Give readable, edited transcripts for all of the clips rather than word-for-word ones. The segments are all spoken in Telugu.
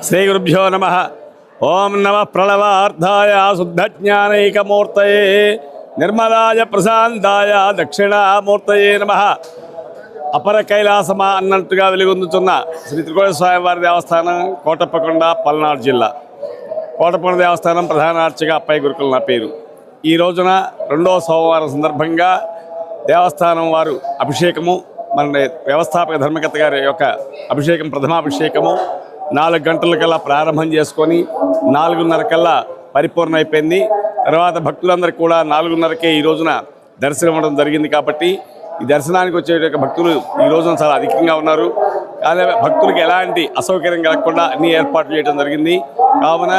శ్రీ గురుభ్యో నమః. ఓం నమః ప్రణవార్థాయ శుద్ధజ్ఞానైకమూర్తయే నిర్మలాయ ప్రశాంతాయ దక్షిణామూర్తయే నమః. అపర కైలాసమా అన్నట్టుగా వెలుగొందుతున్న శ్రీ త్రికోణ స్వామివారి దేవస్థానం కోటప్పకొండ, పల్నాడు జిల్లా. కోటప్పకొండ దేవస్థానం ప్రధాన అర్చక అప్పయ్య గురుకులు నా పేరు. ఈ రోజున రెండవ సోమవారం సందర్భంగా దేవస్థానం వారు అభిషేకము, మన వ్యవస్థాపక ధర్మకర్త గారి యొక్క అభిషేకం, ప్రథమాభిషేకము 4 గంటలకల్లా ప్రారంభం చేసుకొని 4:30 కల్లా పరిపూర్ణ అయిపోయింది. తర్వాత భక్తులందరికీ కూడా 4:30కే ఈ రోజున దర్శనం ఇవ్వడం జరిగింది. కాబట్టి ఈ దర్శనానికి వచ్చే భక్తులు ఈ రోజున చాలా అధికంగా ఉన్నారు. కానీ భక్తులకు ఎలాంటి అసౌకర్యం కలగకుండా అన్ని ఏర్పాట్లు చేయడం జరిగింది. కావున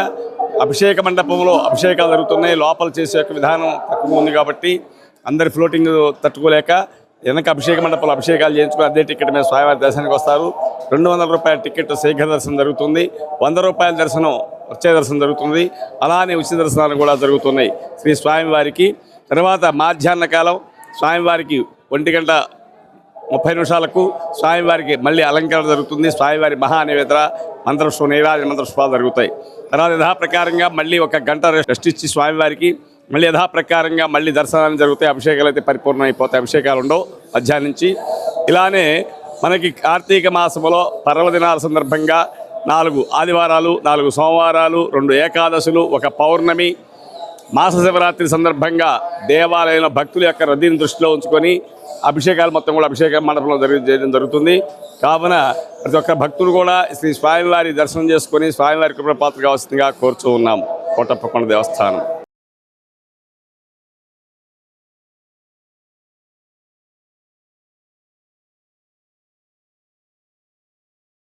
అభిషేక మండపంలో అభిషేకాలు జరుగుతున్నాయి. లోపల చేసే యొక్క విధానం తక్కువ ఉంది కాబట్టి అందరి ఫ్లోటింగ్ తట్టుకోలేక వెనక అభిషేక మండపంలో అభిషేకాలు చేయించుకుని అదే టికెట్ మీద స్వామివారి దర్శనానికి వస్తారు. 200 రూపాయల టికెట్ శీఘ్ర దర్శనం జరుగుతుంది. 100 రూపాయల దర్శనం వచ్చే దర్శనం జరుగుతుంది. అలానే ఉచిత దర్శనాలు కూడా జరుగుతున్నాయి శ్రీ స్వామివారికి. తర్వాత మధ్యాహ్న కాలం స్వామివారికి 1:30 స్వామివారికి మళ్ళీ అలంకరణ జరుగుతుంది. స్వామివారి మహానివేదన మంత్రపుష్ప నైవేద్య మంత్రపుష్పాలు జరుగుతాయి. తర్వాత యథాప్రకారంగా మళ్ళీ 1 గంట రెస్ట్ ఇచ్చి స్వామివారికి మళ్ళీ యథాప్రకారంగా మళ్ళీ దర్శనాలు జరుగుతాయి. అభిషేకాలు అయితే పరిపూర్ణం అయిపోతాయి. అభిషేకాలు ఉండవు మధ్యాహ్నం నుంచి. ఇలానే మనకి కార్తీక మాసంలో పర్వదినాల సందర్భంగా 4 ఆదివారాలు, 4 సోమవారాలు, 2 ఏకాదశులు, 1 పౌర్ణమి, మాస శివరాత్రి సందర్భంగా దేవాలయంలో భక్తుల యొక్క రద్దీని దృష్టిలో ఉంచుకొని అభిషేకాలు మొత్తం కూడా అభిషేక మండపంలో చేయడం జరుగుతుంది. కావున ప్రతి ఒక్క భక్తులు కూడా శ్రీ స్వామివారి దర్శనం చేసుకొని స్వామివారి కృపపాత్ర కావాల్సిందిగా కోరుతూ ఉన్నాం. కోటప్పకొండ దేవస్థానం.